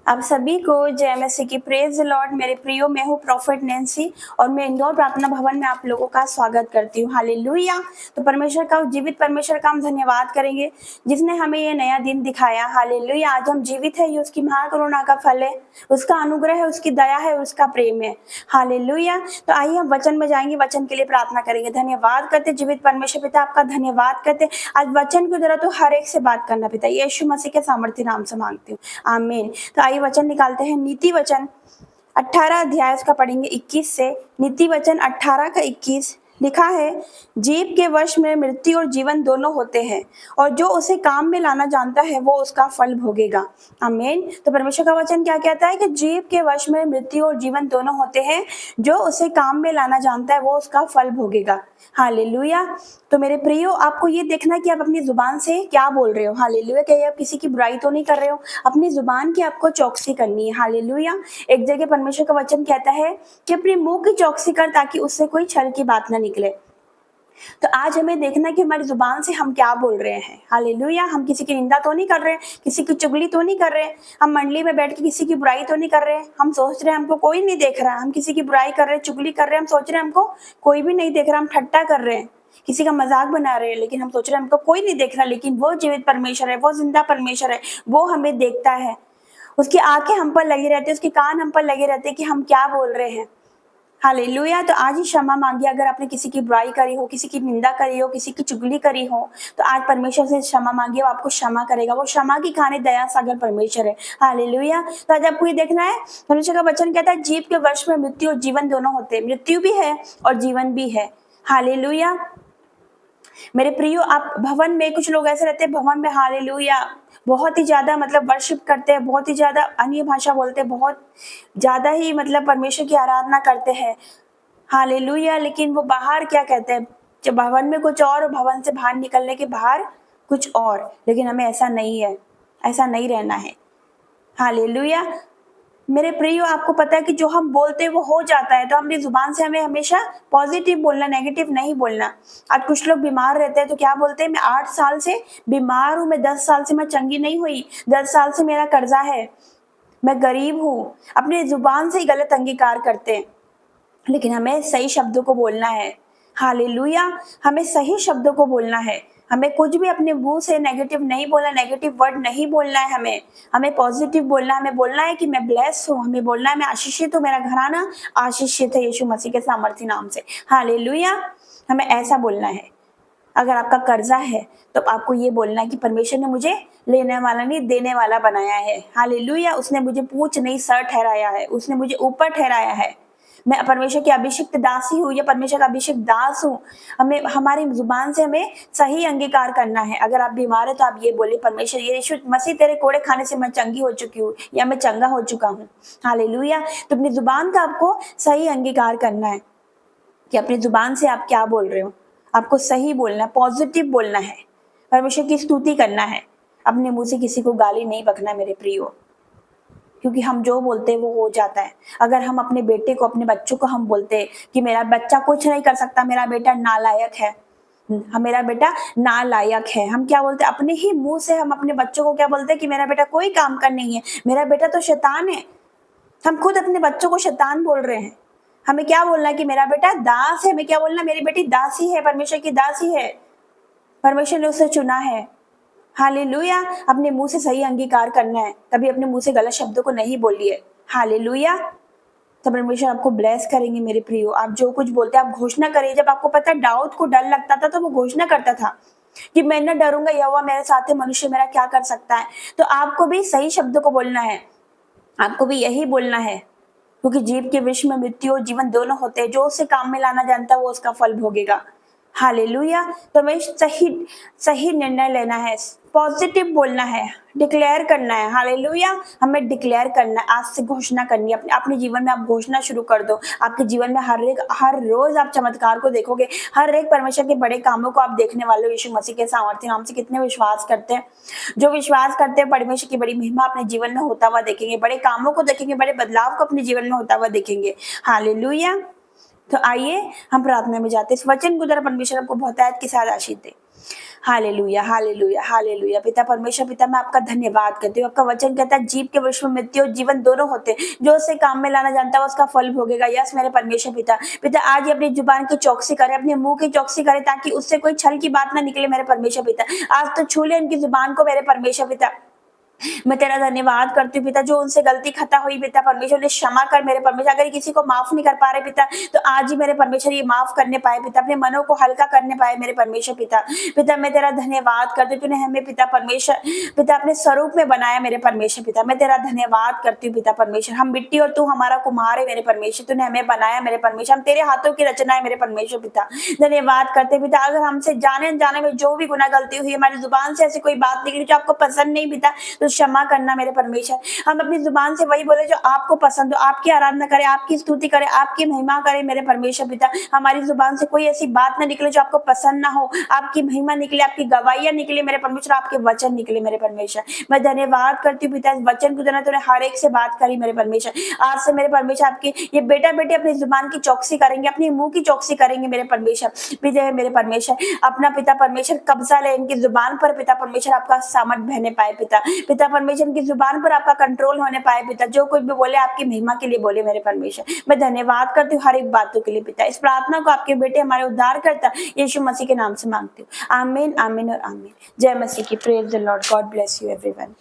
आप सभी को जय मसीह की। Praise the Lord. मेरे प्रियो, मैं हूँ प्रॉफिट नैंसी और मैं इंदौर प्रार्थना भवन में आप लोगों का स्वागत करती हूँ। हालेलुया। तो परमेश्वर का, जीवित परमेश्वर का हम धन्यवाद करेंगे जिसने हमें ये नया दिन दिखाया। हालेलुया। आज हम जीवित है, ये उसकी महाकरुणा का फल है, उसका अनुग्रह है, उसकी दया है, उसका प्रेम है। हालेलुया। तो आइए हम वचन में जाएंगे, वचन के लिए प्रार्थना करेंगे। धन्यवाद करते जीवित परमेश्वर पिता, आपका धन्यवाद करते। आज वचन के द्वारा तो हर एक से बात करना पिता, यीशु मसीह के सामर्थ्य नाम से मांगती हूँ, आमीन। तो आइए वचन निकालते हैं। नीति वचन 18 अध्याय उसका पढ़ेंगे 21 से। नीति वचन 18 का 21 लिखा है, जीव के वश में मृत्यु और जीवन दोनों होते हैं, और जो उसे काम में लाना जानता है वो उसका फल भोगेगा। आमीन। तो परमेश्वर का वचन क्या कहता है कि जीव के वश में मृत्यु और जीवन दोनों होते हैं, जो उसे काम में लाना जानता है वो उसका फल भोगेगा। हालेलुया। तो मेरे प्रियो, आपको ये देखना कि आप अपनी जुबान से क्या बोल रहे हो। हालेलुया। कहीं आप किसी की बुराई तो नहीं कर रहे हो। अपनी जुबान की आपको चौकसी करनी है। हालेलुया। एक जगह परमेश्वर का वचन कहता है कि अपने मुंह की चौकसी कर, ताकि उससे कोई छल की बात ना निकले। तो आज हमें देखना कि हमारी जुबान से हम क्या बोल रहे हैं। हालेलुया। हम किसी की निंदा तो नहीं कर रहे, किसी की चुगली तो नहीं कर रहे, हम मंडली में बैठ के किसी की बुराई तो नहीं कर रहे। हम सोच रहे हैं हमको कोई नहीं देख रहा, हम किसी की बुराई कर रहे हैं, चुगली कर रहे हैं, हम सोच रहे हैं हमको कोई भी नहीं देख रहा, हम ठट्टा कर रहे हैं, किसी का मजाक बना रहे हैं, लेकिन हम सोच रहे हैं हमको कोई नहीं देख रहा। लेकिन वो जीवित परमेश्वर है, वो जिंदा परमेश्वर है, वो हमें देखता है। उसकी आंखें हम पर लगी रहती है, उसके कान हम पर लगे रहते हैं कि हम क्या बोल रहे हैं। हालेलुया। तो आज ही क्षमा मांगिए। अगर आपने किसी की बुराई करी हो, किसी की निंदा करी हो, किसी की चुगली करी हो, तो आज परमेश्वर से क्षमा मांगिए, वो आपको क्षमा करेगा। वो क्षमा की खाने दया सागर परमेश्वर है। हालेलुया। तो आज आपको ये देखना है, परमेश्वर का वचन कहता है जीव के वर्ष में मृत्यु और जीवन दोनों होते हैं। मृत्यु भी है और जीवन भी है। हालेलुया। मेरे प्रियो, आप भवन में, कुछ लोग ऐसे रहते हैं भवन में, हालेलुया, बहुत ही ज्यादा मतलब वर्शिप करते हैं, बहुत ही ज्यादा अन्य भाषा बोलते हैं, बहुत ज्यादा ही मतलब परमेश्वर की आराधना करते हैं। हालेलुया। लेकिन वो बाहर क्या कहते हैं, जब भवन में कुछ और, भवन से बाहर निकलने के बाहर कुछ और। लेकिन हमें ऐसा नहीं है, ऐसा नहीं रहना है। हालेलुया। मेरे प्रियो, आपको पता है कि जो हम बोलते हैं वो हो जाता है। तो अपनी जुबान से हमें हमेशा पॉजिटिव बोलना, नेगेटिव नहीं बोलना। आज कुछ लोग बीमार रहते हैं तो क्या बोलते हैं, मैं 8 साल से बीमार हूँ, मैं 10 साल से मैं चंगी नहीं हुई, 10 साल से मेरा कर्जा है, मैं गरीब हूँ। अपनी जुबान से ही गलत अंगीकार करते हैं। लेकिन हमें सही शब्दों को बोलना है। हालेलुया। हमें सही शब्दों को बोलना है। हमें कुछ भी अपने मुंह से नेगेटिव नहीं बोलना, नेगेटिव वर्ड नहीं बोलना है। हमें पॉजिटिव बोलना है। हमें बोलना है कि मैं ब्लेस हूँ, हमें बोलना है मैं आशीषित हूँ, मेरा घराना आशीषित है यीशु मसीह के सामर्थ्य नाम से। हालेलुया। हमें ऐसा बोलना है। अगर आपका कर्जा है तो आपको ये बोलना है कि परमेश्वर ने मुझे लेने वाला नहीं, देने वाला बनाया है। हालेलुया। उसने मुझे पूछ नहीं सर ठहराया है, उसने मुझे ऊपर ठहराया है। मैं परमेश्वर की अभिषिक्त दासी हूँ या परमेश्वर का अभिषिक्त दास हूँ। हमें हमारी जुबान से हमें सही अंगीकार करना है। अगर आप बीमार है तो आप ये बोले, परमेश्वर यीशु मसीह तेरे कोड़े खाने से मैं चंगी हो चुकी हूँ या मैं चंगा हो चुका हूँ। हालेलुया। तो अपनी जुबान का आपको सही अंगीकार करना है कि अपनी जुबान से आप क्या बोल रहे हो। आपको सही बोलना है, पॉजिटिव बोलना है, परमेश्वर की स्तुति करना है। अपने मुंह से किसी को गाली नहीं बकना मेरे प्रियो, क्योंकि हम जो बोलते हैं वो हो जाता है। अगर हम अपने बेटे को, अपने बच्चों को हम बोलते हैं कि मेरा बच्चा कुछ नहीं कर सकता, मेरा बेटा नालायक है, मेरा बेटा नालायक है, हम क्या बोलते हैं अपने ही मुंह से, हम अपने बच्चों को क्या बोलते हैं कि मेरा बेटा कोई काम का नहीं है, मेरा बेटा तो शैतान है। हम खुद अपने बच्चों को शैतान बोल रहे हैं। हमें क्या बोलना है कि मेरा बेटा दास है, हमें क्या बोलना, मेरी बेटी दासी है, परमेश्वर की दासी है, परमेश्वर ने उसे चुना है। हालेलुया। अपने मुंह से सही अंगीकार करना है, कभी अपने मुंह से गलत शब्दों को नहीं बोलिए। हालेलुया। तो परमेश्वर आपको ब्लेस करेंगे मेरे प्रियो। आप जो कुछ बोलते हैं आप घोषणा करिए। जब आपको पता है दाऊद को डर लगता था तो वो घोषणा करता था कि मैं न डरूंगा, यहोवा मेरे साथ है, मनुष्य मेरा क्या कर सकता है। तो आपको भी सही शब्दों को बोलना है, आपको भी यही बोलना है, क्योंकि जीव के विश्व में मृत्यु और जीवन दोनों होते हैं। जो उसे काम में लाना जानता है वो उसका फल भोगेगा। हालेलुया। तो हमें सही सही निर्णय लेना है, पॉजिटिव बोलना है, डिक्लेयर करना है। हालेलुया। हमें डिक्लेयर करना है, आज से घोषणा करनी है। अपने जीवन में आप घोषणा शुरू कर दो। आपके जीवन में हर रोज आप चमत्कार को देखोगे, हर एक परमेश्वर के बड़े कामों को आप देखने वाले हो। यीशु मसीह के सामर्थ्य नाम से कितने विश्वास करते हैं, जो विश्वास करते हैं परमेश्वर की बड़ी महिमा अपने जीवन में होता हुआ देखेंगे, बड़े कामों को देखेंगे, बड़े बदलाव को अपने जीवन में होता हुआ देखेंगे। हालेलुया। तो आइए हम प्रार्थना में जाते हैं। इस वचन को द्वारा परमेश्वर आपको बहुत के साथ आशीष दे। Hallelujah, hallelujah, hallelujah. पिता परमेश्वर, पिता मैं आपका धन्यवाद करती हूँ। आपका वचन कहता है जीव के वश में मृत्यु और जीवन दोनों होते हैं, जो उसे काम में लाना जानता है उसका फल भोगेगा। यस मेरे परमेश्वर पिता, पिता आज ही अपनी जुबान की चौकसी करे, अपने मुंह की चौकसी करे, ताकि उससे कोई छल की बात ना निकले मेरे परमेश्वर पिता। आज तो छू ले इनकी जुबान को मेरे परमेश्वर पिता। मैं तेरा धन्यवाद करती हूँ पिता, जो उनसे गलती खता हुई पिता परमेश्वर ने क्षमा कर मेरे परमेश्वर। अगर किसी को माफ नहीं कर पा रहे पिता, तो आज ही मेरे परमेश्वर ये माफ करने पाए पिता, अपने मनों को हल्का करने पाए मेरे परमेश्वर पिता। पिता मैं तेरा धन्यवाद करती हूँ, तूने हमें पिता परमेश्वर पिता अपने स्वरूप में बनाया मेरे परमेश्वर पिता। मैं तेरा धन्यवाद करती हूँ पिता परमेश्वर। हम मिट्टी और तू हमारा कुम्हार है मेरे परमेश्वर, तूने हमें बनाया मेरे परमेश्वर, हम तेरे हाथों की रचना है मेरे परमेश्वर पिता। धन्यवाद करते पिता, अगर हमसे जाने अनजाने में जो भी गुनाह गलती हुई, हमारी जुबान से ऐसी कोई बात निकली जो आपको पसंद नहीं पिता, तो क्षमा करना मेरे परमेश्वर। हम अपनी जुबान से वही बोले जो आपको पसंद हो, आपकी आराधना करें, आपकी स्तुति करें, आपकी महिमा करें मेरे परमेश्वर पिता। हमारी जुबान से कोई ऐसी बात ना निकले जो आपको पसंद ना हो, आपकी महिमा निकले, आपकी गवाहियां निकले मेरे परमेश्वर, आपके वचन निकले मेरे परमेश्वर। मैं धन्यवाद करती हूँ पिता, इस वचन को देना तूने हर एक से बात करी मेरे परमेश्वर। आज से मेरे परमेश्वर आपकी ये बेटा बेटी अपनी जुबान की चौकसी करेंगे, अपनी मुंह की चौकसी करेंगे मेरे परमेश्वर। विजय मेरे परमेश्वर, अपना पिता परमेश्वर कब्जा ले इनकी जुबान पर पिता परमेश्वर, आपका सामर्थ बहने पाए पिता। पिता परमेश्वर इनकी जुबान पर आपका कंट्रोल होने पाए पिता, जो कुछ भी बोले आपकी महिमा के लिए बोले मेरे परमेश्वर। मैं धन्यवाद करती हूँ हर एक बातों के लिए पिता। इस प्रार्थना को आपके बेटे हमारे उद्धार करता यीशु मसीह के नाम से मांगती हूँ, आमीन, आमीन और आमीन। जय मसीह की। Praise the Lord. God bless you everyone.